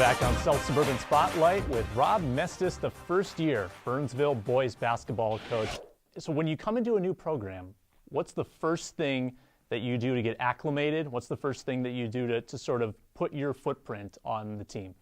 Back on Suburban Spotlight with Rob Mestas, the first-year Burnsville boys basketball coach. So when you come into a new program, what's the first thing that you do to get acclimated? What's the first thing that you do to sort of put your footprint on the team?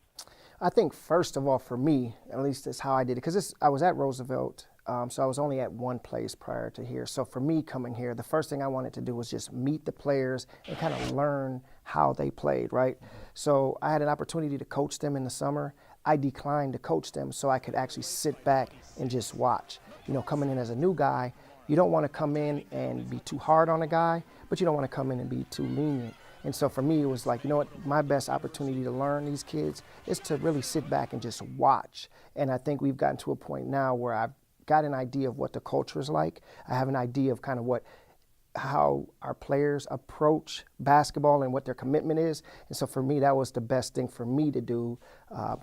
I think first of all, for me, at least that's how I did it, because I was at Roosevelt, so I was only at one place prior to here. So for me coming here, the first thing I wanted to do was just meet the players and kind of learn how they played, right? So I had an opportunity to coach them in the summer. I declined to coach them so I could actually sit back and just watch. You know, coming in as a new guy, you don't want to come in and be too hard on a guy, but you don't want to come in and be too lenient. And so for me, it was like, you know what, my best opportunity to learn these kids is to really sit back and just watch. And I think we've gotten to a point now where I've got an idea of what the culture is like. I have an idea of kind of how our players approach basketball and what their commitment is. And so for me, that was the best thing for me to do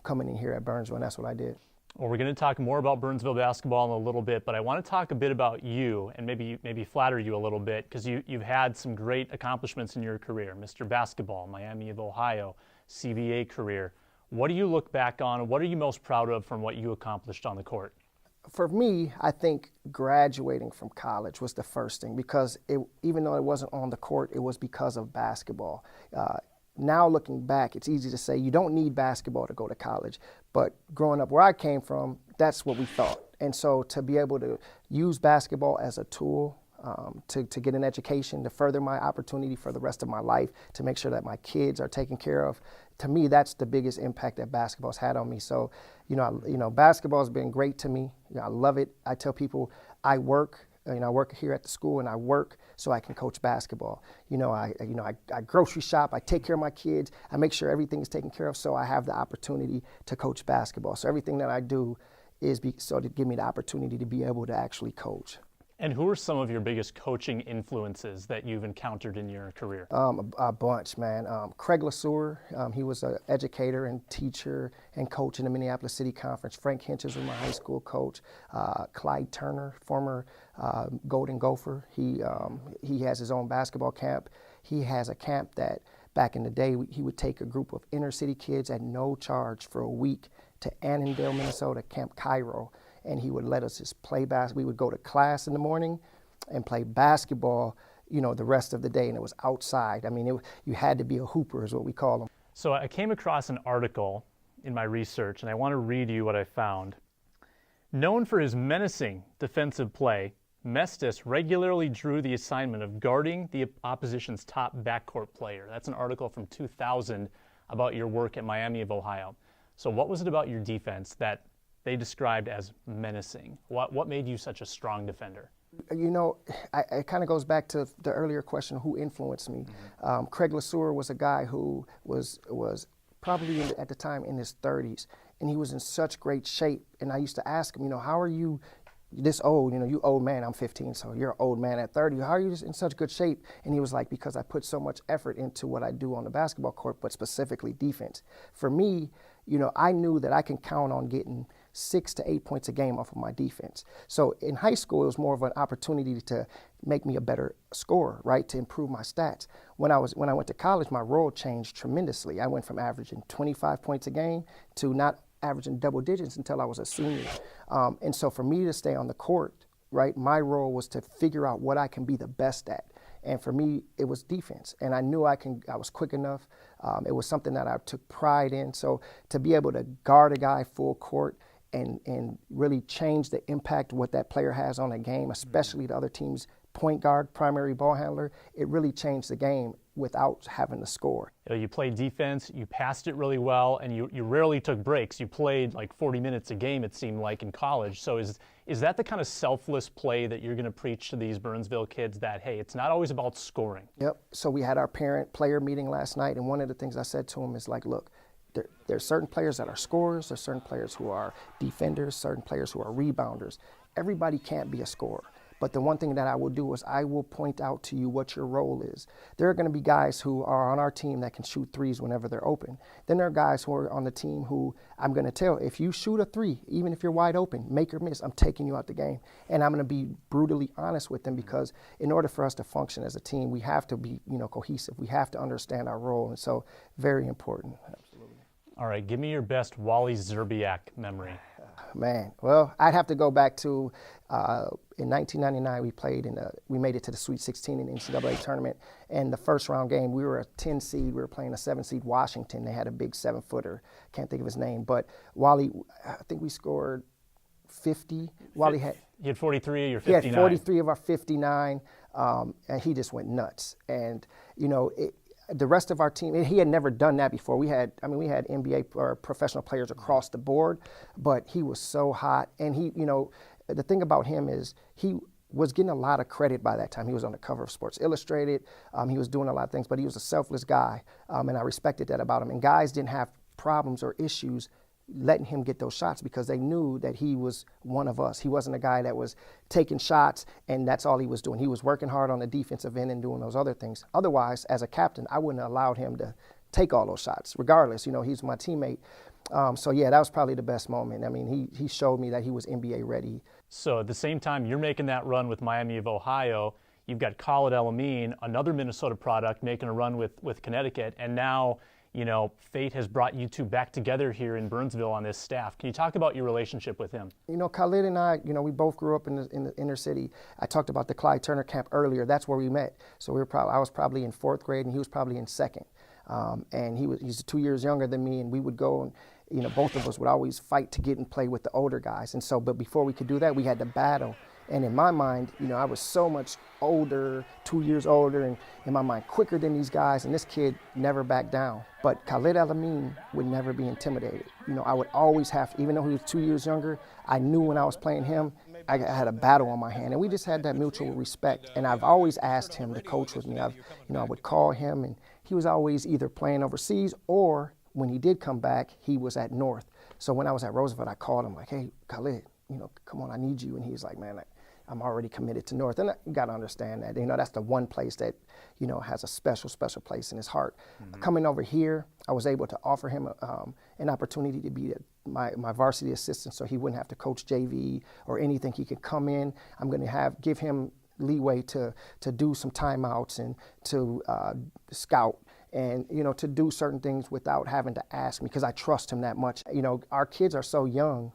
coming in here at Burnsville, and that's what I did. Well, we're going to talk more about Burnsville basketball in a little bit, but I want to talk a bit about you and maybe flatter you a little bit, because you've had some great accomplishments in your career. Mr. Basketball, Miami of Ohio, CBA career. What do you look back on? What are you most proud of from what you accomplished on the court? For me, I think graduating from college was the first thing, because even though it wasn't on the court, it was because of basketball. Now looking back, it's easy to say you don't need basketball to go to college, but growing up where I came from, that's what we thought. And so to be able to use basketball as a tool to get an education, to further my opportunity for the rest of my life, to make sure that my kids are taken care of, to me, that's the biggest impact that basketball's had on me. So, basketball has been great to me. I love it. I tell people I work here at the school, and I work so I can coach basketball. I grocery shop, I take care of my kids, I make sure everything is taken care of so I have the opportunity to coach basketball. So everything that I do is so to give me the opportunity to be able to actually coach. And who are some of your biggest coaching influences that you've encountered in your career? A bunch, man. Craig LESUER, he was an educator and teacher and coach in the Minneapolis City Conference. Frank Hinch was my high school coach. Clyde Turner, former Golden Gopher, he has his own basketball camp. He has a camp that back in the day, he would take a group of inner city kids at no charge for a week to Annandale, Minnesota, Camp Cairo. And he would let us just play basketball. We would go to class in the morning and play basketball, the rest of the day, and it was outside. I mean, you had to be a hooper is what we call them. So I came across an article in my research, and I want to read you what I found. Known for his menacing defensive play, Mestas regularly drew the assignment of guarding the opposition's top backcourt player. That's an article from 2000 about your work at Miami of Ohio. So what was it about your defense that they described as menacing? What made you such a strong defender? It kind of goes back to the earlier question, who influenced me. Craig LESUER was a guy who was probably at the time in his 30s, and he was in such great shape. And I used to ask him, how are you this old? You old man, I'm 15, so you're an old man at 30. How are you in such good shape? And he was like, because I put so much effort into what I do on the basketball court, but specifically defense. For me, I knew that I can count on getting 6 to 8 points a game off of my defense. So in high school, it was more of an opportunity to make me a better scorer, right, to improve my stats. When I went to college, my role changed tremendously. I went from averaging 25 points a game to not averaging double digits until I was a senior. And so for me to stay on the court, right, my role was to figure out what I can be the best at. And for me, it was defense. And I knew I was quick enough. It was something that I took pride in. So to be able to guard a guy full court and really change the impact what that player has on a game, especially the other team's point guard, primary ball handler, it really changed the game without having to score. You played defense, you passed it really well, and you rarely took breaks. You played like 40 minutes a game, it seemed like, in college. So is that the kind of selfless play that you're going to preach to these Burnsville kids, that, hey, it's not always about scoring? Yep. So we had our parent-player meeting last night, and one of the things I said to them is like, look, there's certain players that are scorers, there's certain players who are defenders, certain players who are rebounders. Everybody can't be a scorer. But the one thing that I will do is I will point out to you what your role is. There are going to be guys who are on our team that can shoot threes whenever they're open. Then there are guys who are on the team who I'm going to tell, if you shoot a three, even if you're wide open, make or miss, I'm taking you out the game. And I'm going to be brutally honest with them, because in order for us to function as a team, we have to be, cohesive. We have to understand our role. And so very important. Absolutely. All right, give me your best Wally Szczerbiak memory. Man, well, I'd have to go back to in 1999. We made it to the Sweet 16 in the NCAA tournament, and the first round game we were a 10 seed. We were playing a 7 seed Washington. They had a big 7-footer. Can't think of his name, but Wally. I think we scored 50. Wally had. He had 43 or 59. He had 43 of our 59, and he just went nuts. And the rest of our team, he had never done that before. We had NBA or professional players across the board, but he was so hot. And the thing about him is he was getting a lot of credit by that time. He was on the cover of Sports Illustrated. He was doing a lot of things, but he was a selfless guy, and I respected that about him. And guys didn't have problems or issues letting him get those shots because they knew that he was one of us. He wasn't a guy that was taking shots and that's all he was doing. He was working hard on the defensive end and doing those other things. Otherwise, as a captain, I wouldn't have allowed him to take all those shots. Regardless, he's my teammate. So yeah, that was probably the best moment. I mean, he showed me that he was NBA ready. So at the same time you're making that run with Miami of Ohio, you've got Khalid El-Amin, another Minnesota product, making a run with Connecticut, and now fate has brought you two back together here in Burnsville on this staff. Can you talk about your relationship with him? Khalid and I, we both grew up in the inner city. I talked about the Clyde Turner camp earlier. That's where we met. So I was probably in 4th grade and he was probably in 2nd. And he's 2 years younger than me, and we would go and, both of us would always fight to get and play with the older guys. And so, but before we could do that, we had to battle. And in my mind, I was so much older, 2 years older, and in my mind, quicker than these guys. And this kid never backed down. But Khalid El-Amin would never be intimidated. I would always even though he was 2 years younger, I knew when I was playing him, I had a battle on my hand. And we just had that mutual respect. And I've always asked him to coach with me. I would call him, and he was always either playing overseas or when he did come back, he was at North. So when I was at Roosevelt, I called him like, hey, Khalid, come on, I need you. And he was like, man, I'm already committed to North. And you got to understand that, that's the one place that, has a special, special place in his heart. Mm-hmm. Coming over here, I was able to offer him an opportunity to be my varsity assistant so he wouldn't have to coach JV or anything. He could come in. I'm going to give him leeway to do some timeouts and to scout and, to do certain things without having to ask me because I trust him that much. Our kids are so young,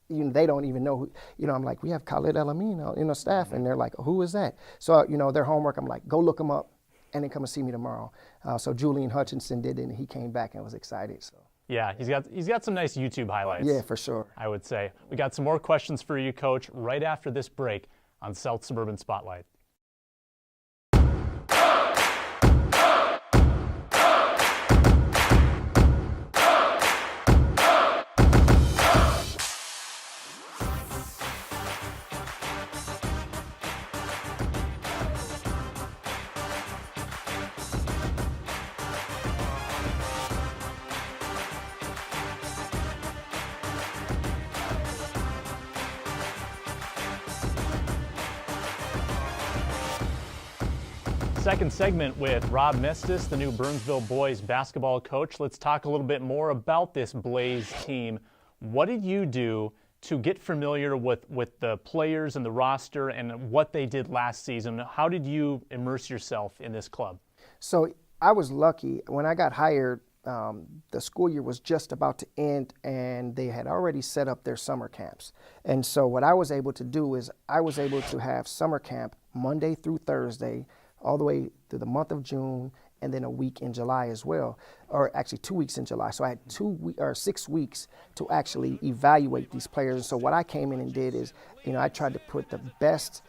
they don't even know who, I'm like, we have Khalid El-Amin on staff, and they're like, who is that? So, their homework, I'm like, go look him up and then come and see me tomorrow. So Julian Hutchinson did it, and he came back and was excited. So. Yeah, he's got some nice YouTube highlights. Yeah, for sure. I would say. We got some more questions for you, Coach, right after this break on South Suburban Spotlight. Second segment with Rob Mestas, the new Burnsville boys basketball coach. Let's talk a little bit more about this Blaze team. What did you do to get familiar with the players and the roster and what they did last season? How did you immerse yourself in this club? So I was lucky. When I got hired, the school year was just about to end, and they had already set up their summer camps. And so what I was able to do is I was able to have summer camp Monday through Thursday, all the way through the month of June, and then a week in July as well, or actually 2 weeks in July. So I had 6 weeks to actually evaluate these players. And so what I came in and did is, I tried to put the best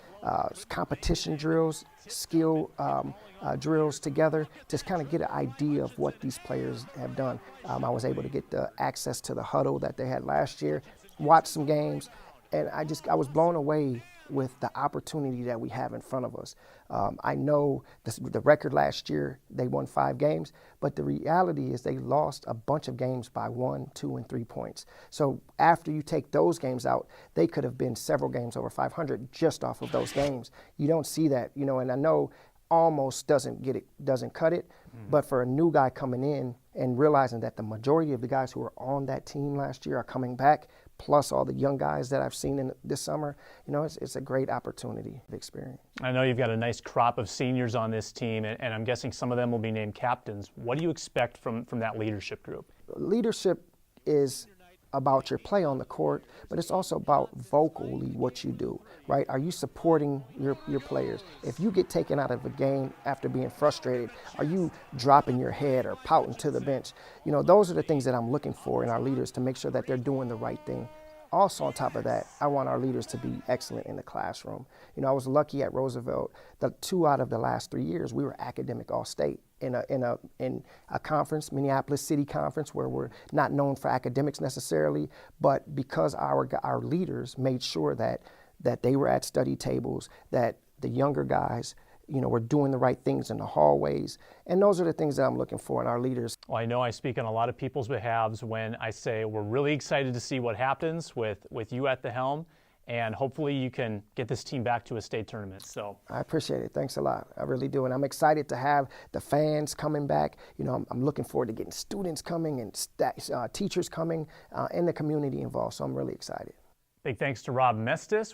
competition drills, skill drills together to kind of get an idea of what these players have done. I was able to get the access to the huddle that they had last year, watch some games, and I was blown away with the opportunity that we have in front of us. I know the record last year, they won 5 games, but the reality is they lost a bunch of games by 1, 2, and 3 points. So after you take those games out, they could have been several games over 500 just off of those games. You don't see that, and I know almost doesn't cut it, But for a new guy coming in and realizing that the majority of the guys who were on that team last year are coming back, plus all the young guys that I've seen this summer, it's a great opportunity of experience. I know you've got a nice crop of seniors on this team, and I'm guessing some of them will be named captains. What do you expect from that leadership group? Leadership is about your play on the court, but it's also about vocally what you do, right? Are you supporting your players? If you get taken out of a game after being frustrated, are you dropping your head or pouting to the bench? Those are the things that I'm looking for in our leaders to make sure that they're doing the right thing. Also, on top of that, I want our leaders to be excellent in the classroom. I was lucky at Roosevelt that 2 out of the last 3 years, we were academic all-state in a conference, Minneapolis City Conference, where we're not known for academics necessarily, but because our leaders made sure that they were at study tables, that the younger guys we're doing the right things in the hallways. And those are the things that I'm looking for in our leaders. Well, I know I speak on a lot of people's behalves when I say we're really excited to see what happens with you at the helm, and hopefully you can get this team back to a state tournament. So I appreciate it. Thanks a lot. I really do. And I'm excited to have the fans coming back. I'm looking forward to getting students coming and teachers coming and the community involved. So I'm really excited. Big thanks to Rob Mestas.